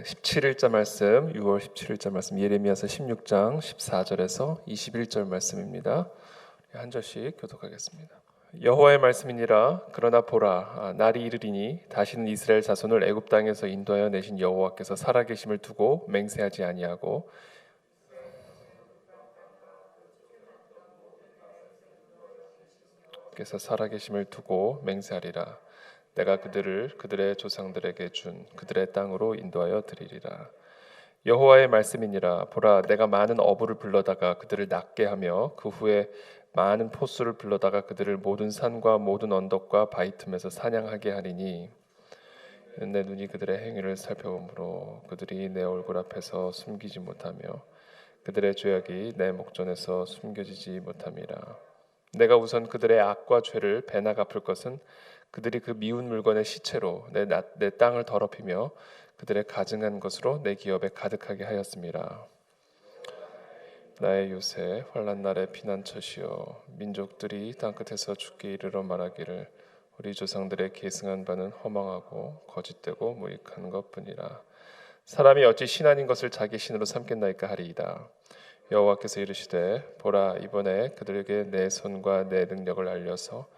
17일자 말씀, 6월 17일자 말씀, 예레미야서 16장 14절에서 21절 말씀입니다. 한 절씩 교독하겠습니다. 여호와의 말씀이니라. 그러나 보라, 날이 이르리니 다시는 이스라엘 자손을 애굽 땅에서 인도하여 내신 여호와께서 살아계심을 두고 맹세하지 아니하고 께서 살아계심을 두고 맹세하리라. 내가 그들의 조상들에게 준 그들의 땅으로 인도하여 드리리라. 여호와의 말씀이니라. 보라, 내가 많은 어부를 불러다가 그들을 낫게 하며 그 후에 많은 포수를 불러다가 그들을 모든 산과 모든 언덕과 바위 틈에서 사냥하게 하리니 내 눈이 그들의 행위를 살펴보므로 그들이 내 얼굴 앞에서 숨기지 못하며 그들의 죄악이 내 목전에서 숨겨지지 못함이라. 내가 우선 그들의 악과 죄를 배나 갚을 것은 그들이 그 미운 물건의 시체로 내 땅을 더럽히며 그들의 가증한 것으로 내 기업에 가득하게 하였음이라. 나의 요새 환난 날의 피난처시여, 민족들이 땅끝에서 죽게 이르러 말하기를 우리 조상들의 계승한 바는 허망하고 거짓되고 무익한 것뿐이라. 사람이 어찌 신 아닌 것을 자기 신으로 삼겠나이까 하리이다. 여호와께서 이르시되 보라, 이번에 그들에게 내 손과 내 능력을 알려서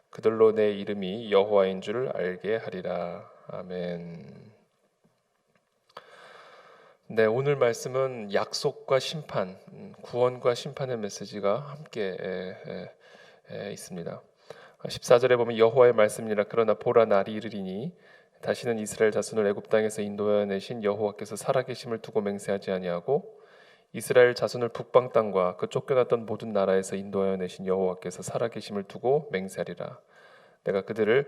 그들로 내 이름이 여호와인 줄 알게 하리라. 아멘. 네, 오늘 말씀은 약속과 심판, 구원과 심판의 메시지가 함께 있습니다. 14절에 보면 여호와의 말씀이니라. 그러나 보라, 날이 이르리니 다시는 이스라엘 자손을 애굽 땅에서 인도하여 내신 여호와께서 살아계심을 두고 맹세하지 아니하고 이스라엘 자손을 북방 땅과 그 쫓겨났던 모든 나라에서 인도하여 내신 여호와께서 살아계심을 두고 맹세하리라. 내가 그들의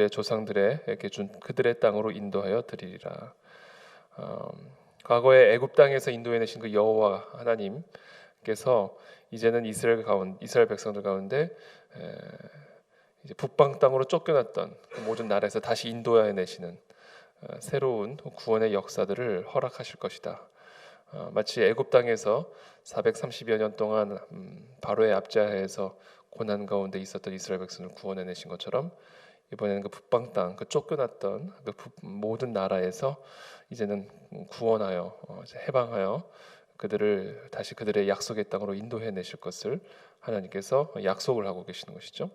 조상들에게 준 그들의 땅으로 인도하여 드리리라. 과거에 애굽 땅에서 인도해 내신 그 여호와 하나님께서 이제는 이스라엘 백성들 가운데 이제 북방 땅으로 쫓겨났던 그 모든 나라에서 다시 인도해 내시는 새로운 구원의 역사들을 허락하실 것이다. 마치 애굽 땅에서 430여 년 동안 바로의 압제하에서 고난 가운데 있었던 이스라엘 백성을 구원해 내신 것처럼 이번에는 그 북방 땅, 그 쫓겨났던 그 모든 나라에서 이제는 구원하여 해방하여 그들을 다시 그들의 약속의 땅으로 인도해 내실 것을 하나님께서 약속을 하고 계시는 것이죠.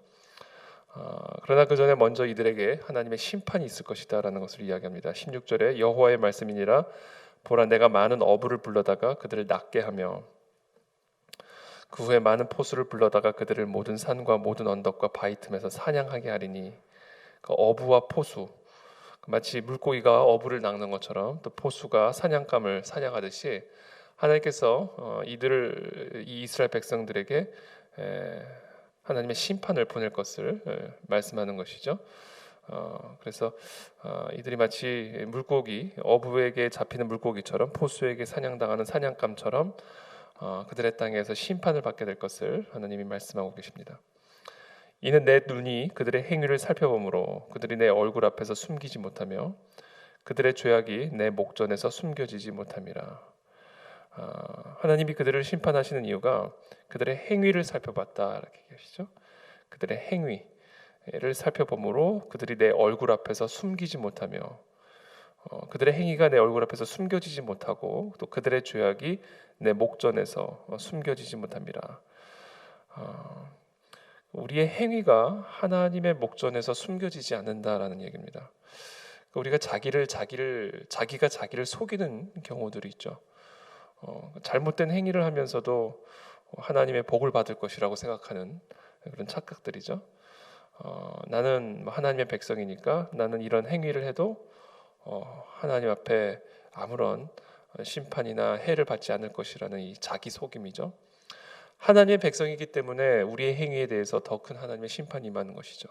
그러나 그 전에 먼저 이들에게 하나님의 심판이 있을 것이다라는 것을 이야기합니다. 16절에 여호와의 말씀이니라. 보라, 내가 많은 어부를 불러다가 그들을 낫게 하며 그 후에 많은 포수를 불러다가 그들을 모든 산과 모든 언덕과 바위 틈에서 사냥하게 하리니, 그 어부와 포수, 마치 물고기가 어부를 낚는 것처럼 또 포수가 사냥감을 사냥하듯이 하나님께서 이 이스라엘 백성들에게 하나님의 심판을 보낼 것을 말씀하는 것이죠. 그래서 이들이 마치 어부에게 잡히는 물고기처럼 포수에게 사냥당하는 사냥감처럼 그들의 땅에서 심판을 받게 될 것을 하나님이 말씀하고 계십니다. 이는 내 눈이 그들의 행위를 살펴보므로 그들이 내 얼굴 앞에서 숨기지 못하며 그들의 죄악이 내 목전에서 숨겨지지 못함이라. 하나님이 그들을 심판하시는 이유가 그들의 행위를 살펴봤다 이렇게 얘기하시죠. 그들의 행위를 살펴보므로 그들이 내 얼굴 앞에서 숨기지 못하며 그들의 행위가 내 얼굴 앞에서 숨겨지지 못하고 또 그들의 죄악이 내 목전에서 숨겨지지 못함이라. 우리의 행위가 하나님의 목전에서 숨겨지지 않는다라는 얘기입니다. 우리가 자기가 자기를 속이는 경우들이 있죠. 잘못된 행위를 하면서도 하나님의 복을 받을 것이라고 생각하는 그런 착각들이죠. 나는 하나님의 백성이니까 나는 이런 행위를 해도 하나님 앞에 아무런 심판이나 해를 받지 않을 것이라는 이 자기 속임이죠. 하나님의 백성이기 때문에 우리의 행위에 대해서 더 큰 하나님의 심판이 임하는 것이죠.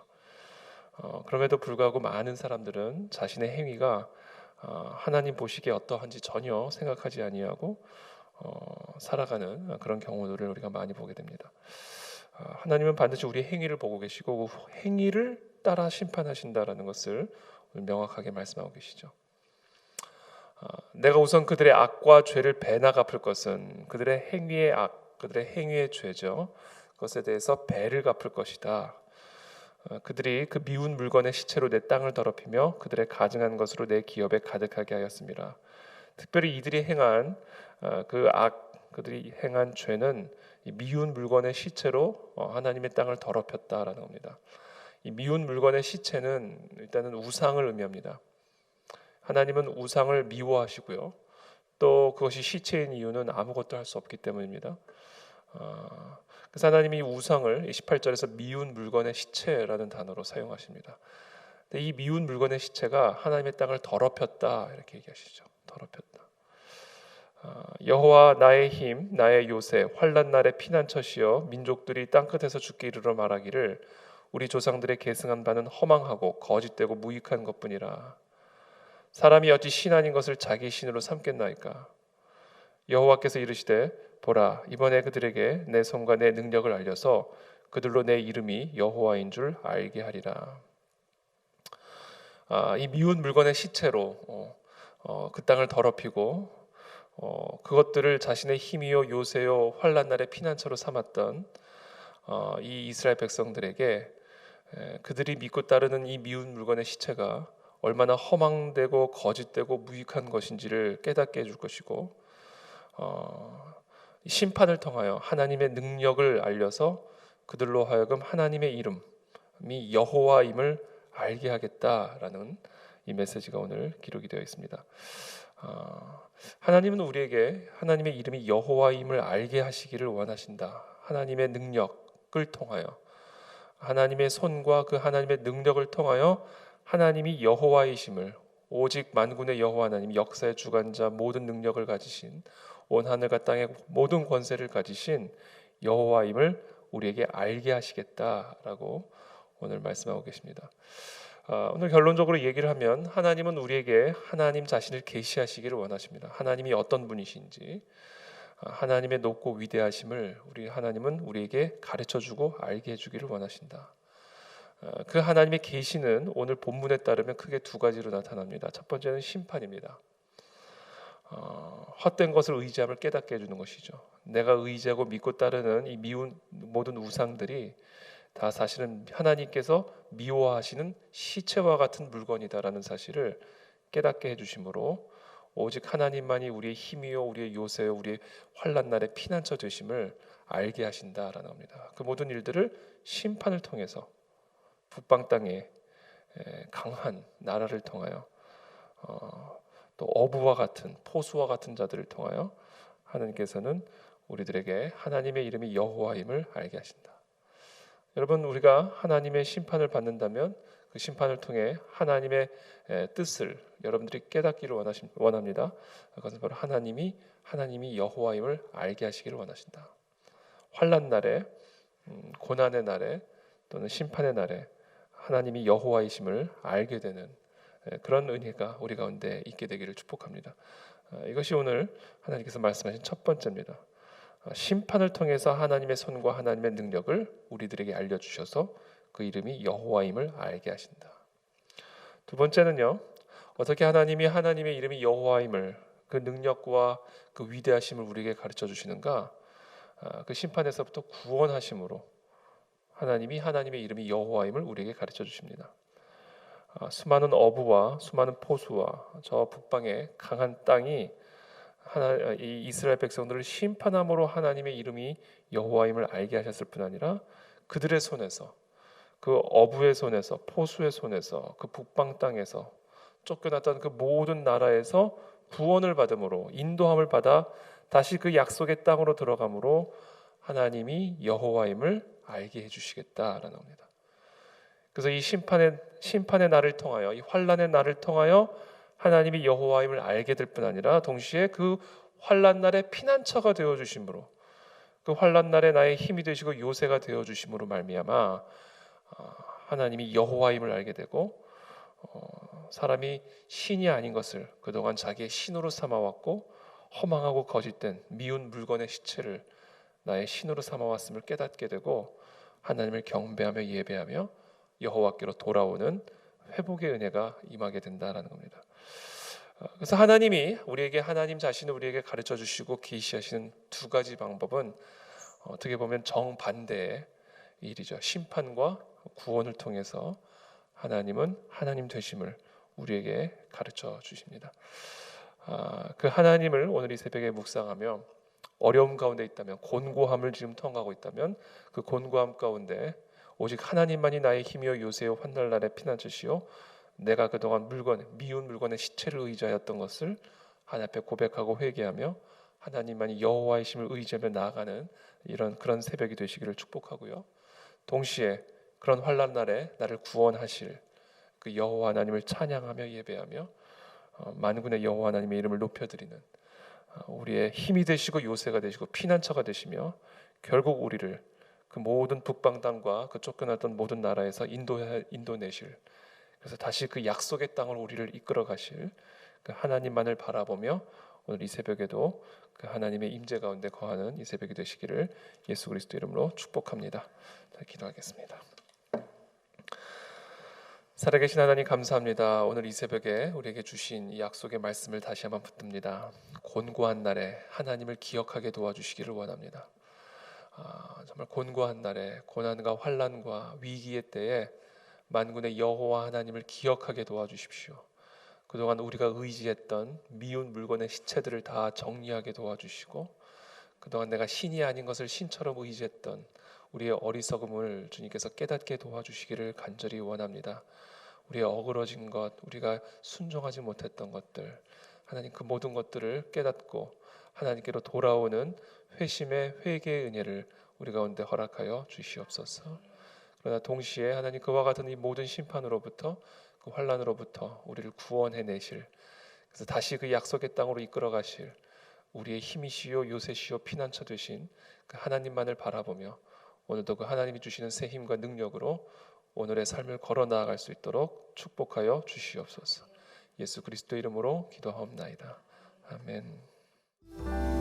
그럼에도 불구하고 많은 사람들은 자신의 행위가 하나님 보시기에 어떠한지 전혀 생각하지 아니하고 살아가는 그런 경우들을 우리가 많이 보게 됩니다. 하나님은 반드시 우리의 행위를 보고 계시고 그 행위를 따라 심판하신다라는 것을 명확하게 말씀하고 계시죠. 내가 우선 그들의 악과 죄를 배나 갚을 것은 그들의 행위의 악, 그들의 행위의 죄죠. 그것에 대해서 배를 갚을 것이다. 그들이 그 미운 물건의 시체로 내 땅을 더럽히며 그들의 가증한 것으로 내 기업에 가득하게 하였습니다. 특별히 이들이 행한 그들이 행한 죄는 이 미운 물건의 시체로 하나님의 땅을 더럽혔다라는 겁니다. 이 미운 물건의 시체는 일단은 우상을 의미합니다. 하나님은 우상을 미워하시고요. 또 그것이 시체인 이유는 아무것도 할 수 없기 때문입니다. 그래서 하나님이 우상을 18절에서 미운 물건의 시체라는 단어로 사용하십니다. 근데 이 미운 물건의 시체가 하나님의 땅을 더럽혔다 이렇게 얘기하시죠. 더럽혔다. 여호와 나의 힘, 나의 요새, 환난 날의 피난처시여 민족들이 땅끝에서 죽게 이르러 말하기를 우리 조상들의 계승한 바는 허망하고 거짓되고 무익한 것뿐이라. 사람이 어찌 신 아닌 것을 자기 신으로 삼겠나이까. 여호와께서 이르시되 보라 이번에 그들에게 내 손과 내 능력을 알려서 그들로 내 이름이 여호와인 줄 알게 하리라. 이 미운 물건의 시체로 그 땅을 더럽히고 그것들을 자신의 힘이요 요새요 환난 날의 피난처로 삼았던 이 이스라엘 백성들에게 그들이 믿고 따르는 이 미운 물건의 시체가 얼마나 허망되고 거짓되고 무익한 것인지를 깨닫게 해줄 것이고 심판을 통하여 하나님의 능력을 알려서 그들로 하여금 하나님의 이름이 여호와임을 알게 하겠다라는 이 메시지가 오늘 기록이 되어 있습니다. 하나님은 우리에게 하나님의 이름이 여호와임을 알게 하시기를 원하신다. 하나님의 능력을 통하여 하나님의 손과 그 하나님의 능력을 통하여 하나님이 여호와이심을 오직 만군의 여호와 하나님 역사의 주관자 모든 능력을 가지신 온 하늘과 땅의 모든 권세를 가지신 여호와임을 우리에게 알게 하시겠다라고 오늘 말씀하고 계십니다. 오늘 결론적으로 얘기를 하면 하나님은 우리에게 하나님 자신을 계시하시기를 원하십니다. 하나님이 어떤 분이신지 하나님의 높고 위대하심을 우리 하나님은 우리에게 가르쳐주고 알게 해주기를 원하신다. 그 하나님의 계시는 오늘 본문에 따르면 크게 두 가지로 나타납니다. 첫 번째는 심판입니다. 헛된 것을 의지함을 깨닫게 해주는 것이죠. 내가 의지하고 믿고 따르는 이 미운 모든 우상들이 다 사실은 하나님께서 미워하시는 시체와 같은 물건이다라는 사실을 깨닫게 해주심으로 오직 하나님만이 우리의 힘이요 우리의 요새요 우리의 환난 날의 피난처 되심을 알게 하신다라는 겁니다. 그 모든 일들을 심판을 통해서 북방 땅에 강한 나라를 통하여 또 어부와 같은 포수와 같은 자들을 통하여 하나님께서는 우리들에게 하나님의 이름이 여호와임을 알게 하신다. 여러분 우리가 하나님의 심판을 받는다면 그 심판을 통해 하나님의 뜻을 여러분들이 깨닫기를 원합니다. 그것은 바로 하나님이 여호와임을 알게 하시기를 원하신다. 환난 날에 고난의 날에 또는 심판의 날에 하나님이 여호와이심을 알게 되는 그런 은혜가 우리 가운데 있게 되기를 축복합니다. 이것이 오늘 하나님께서 말씀하신 첫 번째입니다. 심판을 통해서 하나님의 손과 하나님의 능력을 우리들에게 알려주셔서 그 이름이 여호와임을 알게 하신다. 두 번째는요. 어떻게 하나님의 이름이 여호와임을 그 능력과 그 위대하심을 우리에게 가르쳐 주시는가? 그 심판에서부터 구원하심으로 하나님의 이름이 여호와임을 우리에게 가르쳐 주십니다. 수많은 어부와 수많은 포수와 저 북방의 강한 땅이 이 이스라엘 백성들을 심판함으로 하나님의 이름이 여호와임을 알게 하셨을 뿐 아니라 그들의 손에서 그 어부의 손에서 포수의 손에서 그 북방 땅에서 쫓겨났던 그 모든 나라에서 구원을 받음으로 인도함을 받아 다시 그 약속의 땅으로 들어감으로 하나님이 여호와임을 알게 해주시겠다라는 겁니다. 그래서 이 심판의 날을 통하여 이 환난의 날을 통하여 하나님이 여호와임을 알게 될 뿐 아니라 동시에 그 환난 날의 피난처가 되어 주심으로 그 환난 날에 나의 힘이 되시고 요새가 되어 주심으로 말미암아 하나님이 여호와임을 알게 되고 사람이 신이 아닌 것을 그동안 자기의 신으로 삼아왔고 허망하고 거짓된 미운 물건의 시체를 나의 신으로 삼아왔음을 깨닫게 되고 하나님을 경배하며 예배하며 여호와께로 돌아오는 회복의 은혜가 임하게 된다라는 겁니다. 그래서 하나님이 우리에게 하나님 자신을 우리에게 가르쳐 주시고 계시하시는 두 가지 방법은 어떻게 보면 정반대의 일이죠. 심판과 구원을 통해서 하나님은 하나님 되심을 우리에게 가르쳐 주십니다. 그 하나님을 오늘 이 새벽에 묵상하며 어려움 가운데 있다면, 곤고함을 지금 통하고 있다면 그 곤고함 가운데 오직 하나님만이 나의 힘이요 요새요 환난 날의 피난처시요 내가 그동안 미운 물건의 시체를 의지하였던 것을 하나님 앞에 고백하고 회개하며 하나님만이 여호와의 힘을 의지하며 나아가는 그런 새벽이 되시기를 축복하고요. 동시에 그런 환난 날에 나를 구원하실 그 여호와 하나님을 찬양하며 예배하며 만군의 여호와 하나님의 이름을 높여드리는 우리의 힘이 되시고 요새가 되시고 피난처가 되시며 결국 우리를 그 모든 북방 땅과 그 쫓겨났던 모든 나라에서 인도내실, 그래서 다시 그 약속의 땅으로 우리를 이끌어 가실 그 하나님만을 바라보며 오늘 이 새벽에도 그 하나님의 임재 가운데 거하는 이 새벽이 되시기를 예수 그리스도 이름으로 축복합니다. 자, 기도하겠습니다. 살아계신 하나님 감사합니다. 오늘 이 새벽에 우리에게 주신 이 약속의 말씀을 다시 한번 붙듭니다. 곤고한 날에 하나님을 기억하게 도와주시기를 원합니다. 정말 곤고한 날에 고난과 환난과 위기의 때에 만군의 여호와 하나님을 기억하게 도와주십시오. 그동안 우리가 의지했던 미운 물건의 시체들을 다 정리하게 도와주시고 그동안 내가 신이 아닌 것을 신처럼 의지했던 우리의 어리석음을 주님께서 깨닫게 도와주시기를 간절히 원합니다. 우리의 어그러진 것, 우리가 순종하지 못했던 것들, 하나님 그 모든 것들을 깨닫고 하나님께로 돌아오는 회심의 회개의 은혜를 우리 가운데 허락하여 주시옵소서. 그러나 동시에 하나님 그와 같은 이 모든 심판으로부터 그 환난으로부터 우리를 구원해 내실, 그래서 다시 그 약속의 땅으로 이끌어 가실 우리의 힘이시요 요새시요 피난처 되신 그 하나님만을 바라보며 오늘도 그 하나님이 주시는 새 힘과 능력으로 오늘의 삶을 걸어 나아갈 수 있도록 축복하여 주시옵소서. 예수 그리스도 이름으로 기도하옵나이다. 아멘.